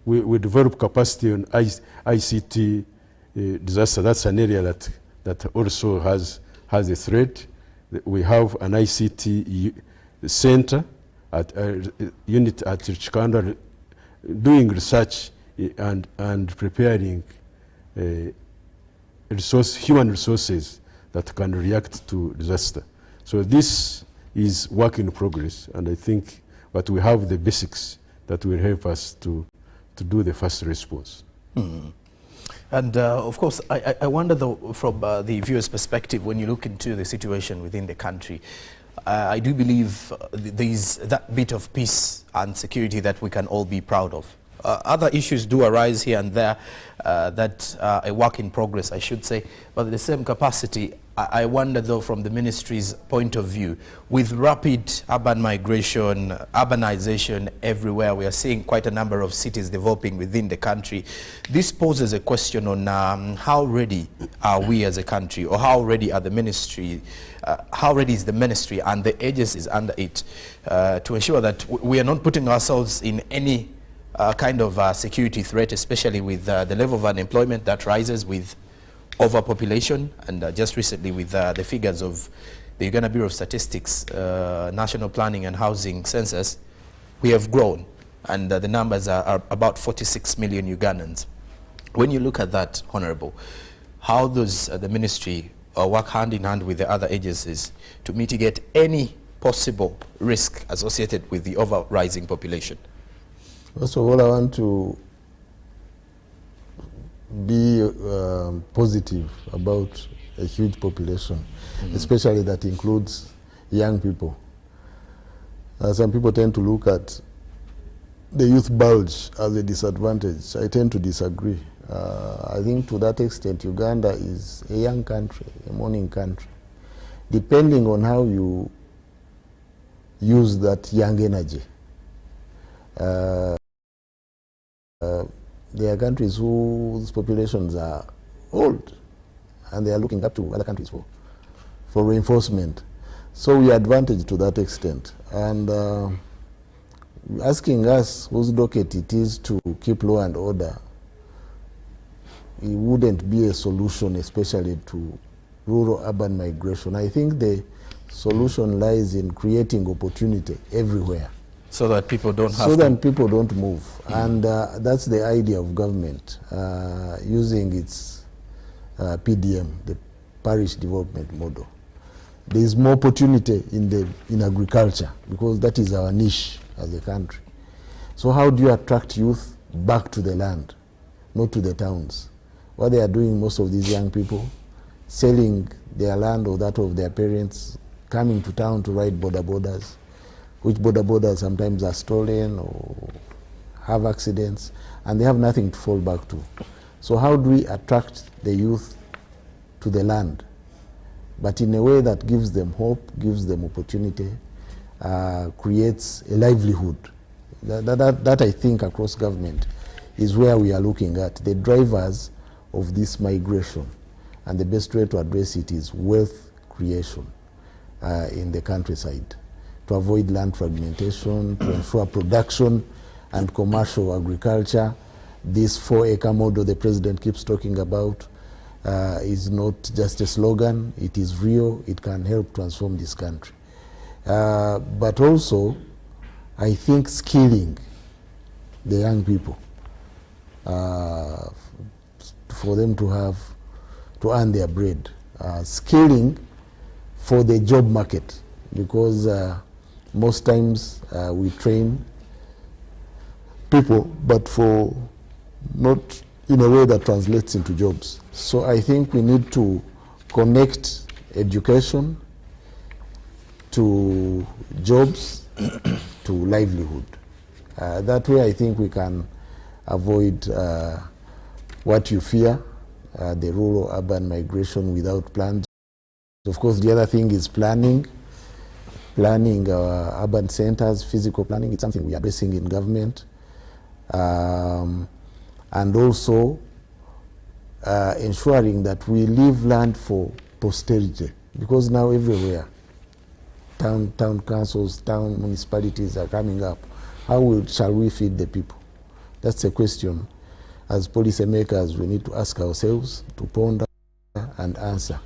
Speaker 6: we develop capacity on ICT disaster. That's an area that also has a threat. We have an ICT center at unit at Chikanda doing research and preparing human resources that can react to disaster. So this is work in progress, and I think but we have the basics that will help us to do the first response.
Speaker 1: And of course, I wonder though, from the viewer's perspective, when you look into the situation within the country, I do believe there is that bit of peace and security that we can all be proud of. Other issues do arise here and there that are a work in progress, I should say, but at the same capacity, I wonder though, from the ministry's point of view, with rapid urban migration, urbanization everywhere, we are seeing quite a number of cities developing within the country. This poses a question on how ready are we as a country, or how ready are the ministry, how ready is the ministry and the agencies under it to ensure that we are not putting ourselves in any kind of security threat, especially with the level of unemployment that rises with overpopulation, and just recently with the figures of the Uganda Bureau of Statistics National Planning and Housing Census, we have grown, and the numbers are about 46 million Ugandans. When you look at that, Honorable, how does the ministry work hand in hand with the other agencies to mitigate any possible risk associated with the over-rising population?
Speaker 3: First of all, I want to be positive about a huge population, especially that includes young people. Some people tend to look at the youth bulge as a disadvantage. I tend to disagree. I think to that extent, Uganda is a young country, a morning country. Depending on how you use that young energy, there are countries whose populations are old and they are looking up to other countries for reinforcement. So we are advantaged to that extent. And asking us whose docket it is to keep law and order, it wouldn't be a solution, especially to rural-urban migration. I think the solution lies in creating opportunity everywhere.
Speaker 1: So that people don't have
Speaker 3: so that people don't move. And that's the idea of government, using its PDM, the Parish Development Model. There is more opportunity in agriculture, because that is our niche as a country. So how do you attract youth back to the land, not to the towns? What they are doing, most of these young people, selling their land or that of their parents, coming to town to ride borders, which borders sometimes are stolen or have accidents, and they have nothing to fall back to. So how do we attract the youth to the land, but in a way that gives them hope, gives them opportunity, creates a livelihood? That I think across government is where we are looking at the drivers of this migration, and the best way to address it is wealth creation in the countryside, to avoid land fragmentation, to ensure production and commercial agriculture. This 4-acre model the president keeps talking about is not just a slogan, it is real, it can help transform this country. But also, I think skilling the young people for them to earn their bread. Skilling for the job market, because most times we train people, but for not in a way that translates into jobs. So I think we need to connect education to jobs to livelihood. That way I think we can avoid what you fear, the rural-urban migration without plans. Of course, the other thing is planning our urban centers, physical planning. It's something we are addressing in government. And also ensuring that we leave land for posterity, because now everywhere, town councils, town municipalities are coming up. How shall we feed the people? That's a question. As policymakers, we need to ask ourselves, to ponder and answer.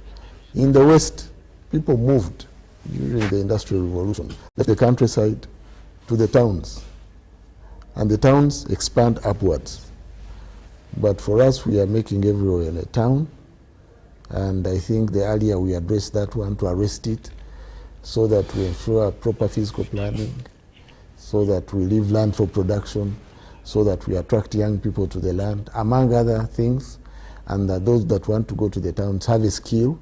Speaker 3: In the West, people moved during the Industrial Revolution, left the countryside to the towns, and the towns expand upwards. But for us, we are making everywhere a town, and I think the earlier we address that one, to arrest it, so that we ensure proper physical planning, so that we leave land for production, so that we attract young people to the land, among other things, and that those that want to go to the towns have a skill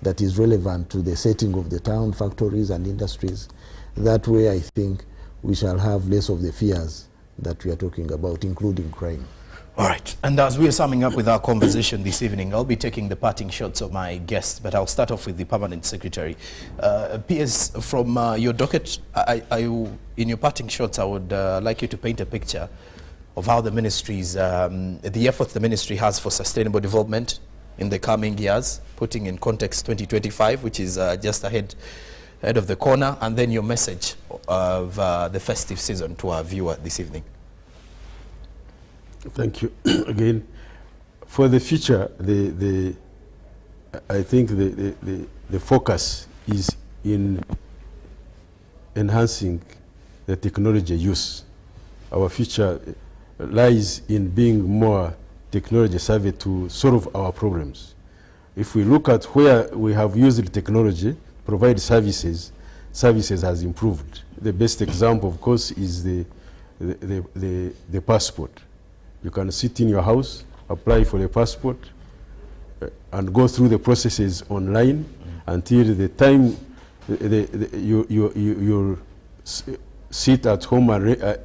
Speaker 3: that is relevant to the setting of the town, factories and industries. That way, I think we shall have less of the fears that we are talking about, including crime.
Speaker 1: All right, and as we are summing up with our conversation this evening, I'll be taking the parting shots of my guests, but I'll start off with the Permanent Secretary. PS, from your docket, in your parting shots, I would like you to paint a picture of how the ministry's, the efforts the ministry has for sustainable development in the coming years, putting in context 2025, which is just ahead of the corner, and then your message of the festive season to our viewer this evening.
Speaker 6: Thank you. Again, for the future, I think the focus is in enhancing the technology use. Our future lies in being more technology savvy to solve our problems. If we look at where we have used technology, provide services has improved. The best example, of course, is the passport. You can sit in your house, apply for a passport, and go through the processes online until the time you sit at home and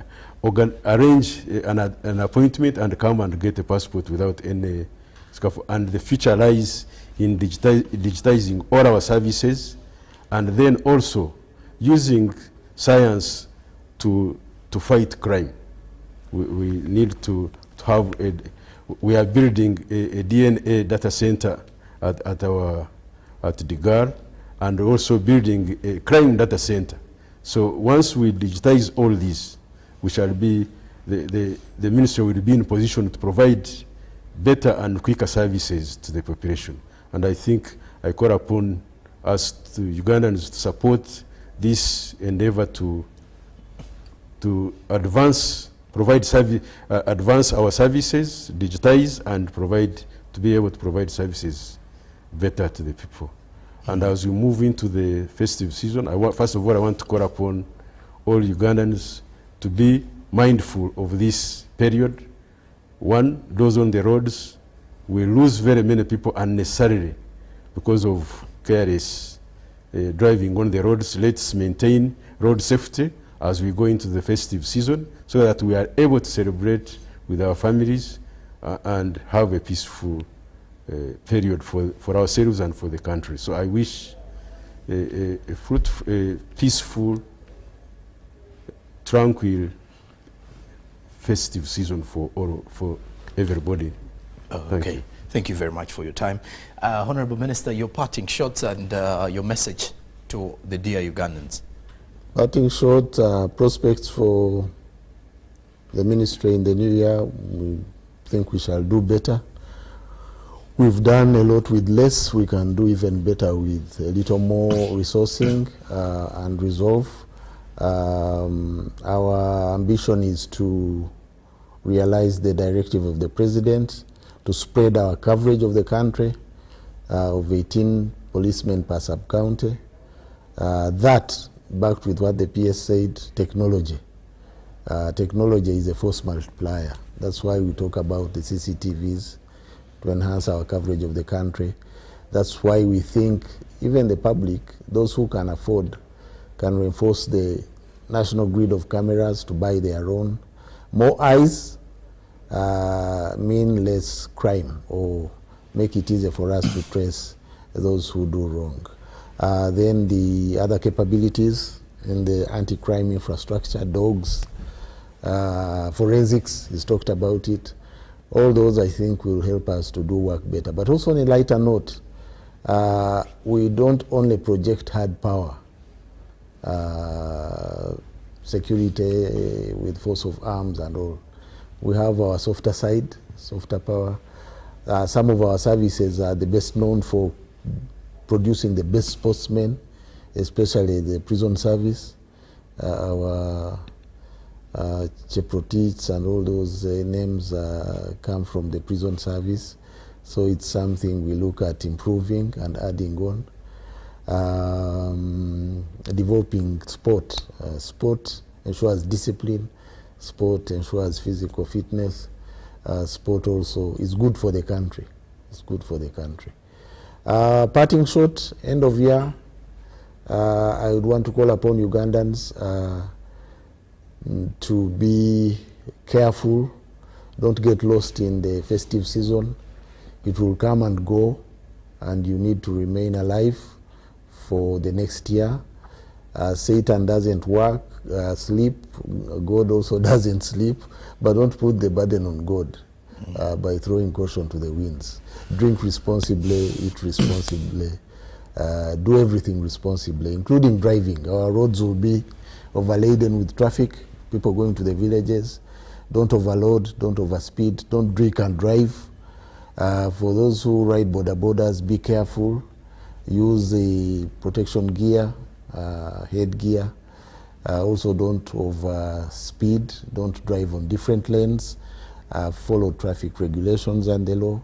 Speaker 6: arrange an appointment and come and get a passport without any scaffold. And the future lies in digitizing all our services, and then also using science to fight crime. We need to have we are building a DNA data center at Digar, and also building a crime data center. So once we digitize all this, we shall be, the ministry will be in a position to provide better and quicker services to the population. And I think I call upon us, to Ugandans, to support this endeavor to advance, provide service, advance our services, digitize, and to be able to provide services better to the people. And as we move into the festive season, first of all, I want to call upon all Ugandans to be mindful of this period. One, those on the roads, we lose very many people unnecessarily because of careless driving on the roads. Let's maintain road safety as we go into the festive season, so that we are able to celebrate with our families and have a peaceful period for ourselves and for the country. So I wish a peaceful, tranquil, festive season for everybody.
Speaker 1: Okay, thank you very much for your time. Honorable Minister, your parting shots and your message to the dear Ugandans.
Speaker 3: Parting short, prospects for the ministry in the new year. We think we shall do better. We've done a lot with less. We can do even better with a little more resourcing and resolve. Our ambition is to realize the directive of the President to spread our coverage of the country of 18 policemen per sub-county. That, backed with what the PS said, technology. Technology is a force multiplier. That's why we talk about the CCTVs, to enhance our coverage of the country. That's why we think even the public, those who can afford, can reinforce the national grid of cameras to buy their own. More eyes mean less crime, or make it easier for us to trace those who do wrong. Then the other capabilities in the anti-crime infrastructure, dogs, forensics, he's talked about it. All those, I think, will help us to do work better. But also on a lighter note, we don't only project hard power, security with force of arms and all. We have our softer side, softer power. Some of our services are the best known for producing the best sportsmen, especially the prison service. Our Cheprotits and all those names come from the prison service. So it's something we look at improving and adding on. Developing sport. Sport ensures discipline. Sport ensures physical fitness. Sport also is good for the country. It's good for the country. Parting shot, end of year, I would want to call upon Ugandans to be careful. Don't get lost in the festive season. It will come and go, and you need to remain alive for the next year. Satan doesn't work, sleep. God also doesn't sleep. But don't put the burden on God by throwing caution to the winds. Drink responsibly, eat responsibly, do everything responsibly, including driving. Our roads will be overladen with traffic, people going to the villages. Don't overload, don't overspeed, don't drink and drive. For those who ride border borders, be careful. Use the protection gear, headgear. Also don't overspeed, don't drive on different lanes. Follow traffic regulations and the law.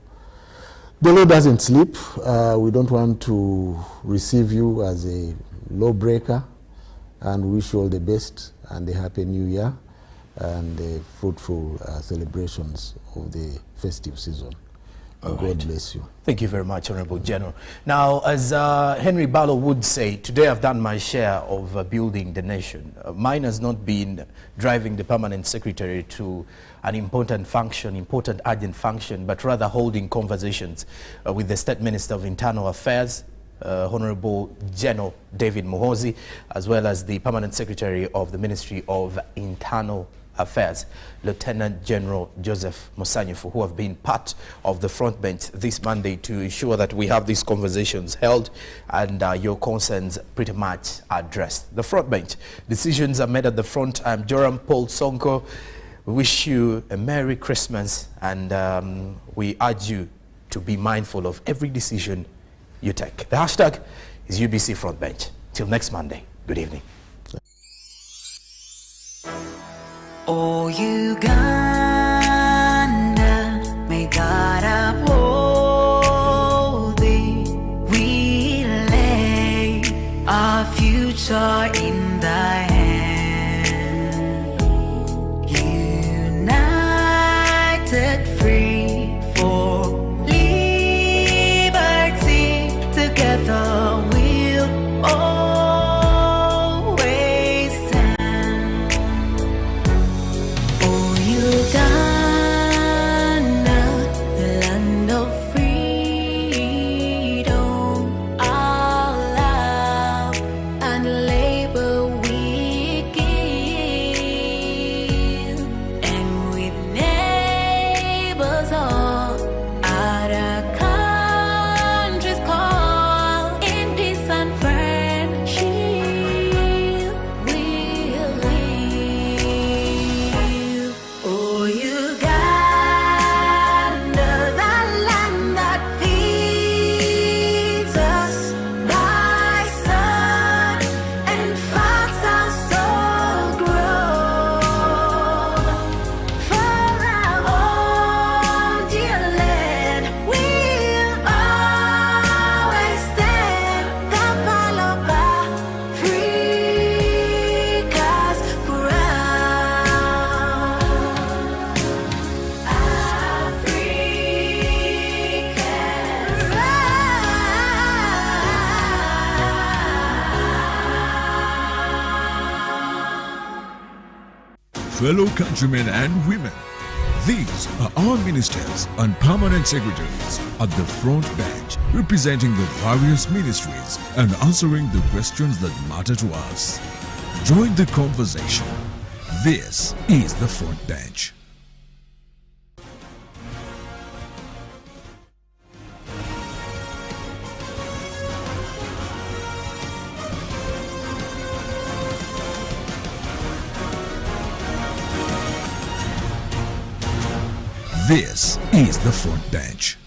Speaker 3: The law doesn't sleep. We don't want to receive you as a lawbreaker, and wish you all the best and a happy new year and fruitful celebrations of the festive season. God bless you.
Speaker 1: Thank you very much, Honorable General. Now, as Henry Barlow would say, today I've done my share of building the nation. Mine has not been driving the permanent secretary to an important function, important urgent function, but rather holding conversations with the State Minister of Internal Affairs, Honorable General David Muhoozi, as well as the Permanent Secretary of the Ministry of Internal Affairs, Lieutenant General Joseph Musanyifu, who have been part of the front bench this Monday to ensure that we have these conversations held and your concerns pretty much addressed. The front bench, decisions are made at the front. I'm Joram Paul Sonko. We wish you a Merry Christmas, and we urge you to be mindful of every decision you take. The hashtag is UBC Front Bench. Till next Monday, good evening.
Speaker 4: Oh, Uganda, may God uphold thee. We lay our future in thy hand. United, free for liberty, together we'll always stand. Oh, Uganda, the land of freedom, our love and labor.
Speaker 2: fellow countrymen and women. These are our ministers and permanent secretaries at the front bench, representing the various ministries and answering the questions that matter to us. Join the conversation. This is the front bench. This is the front bench.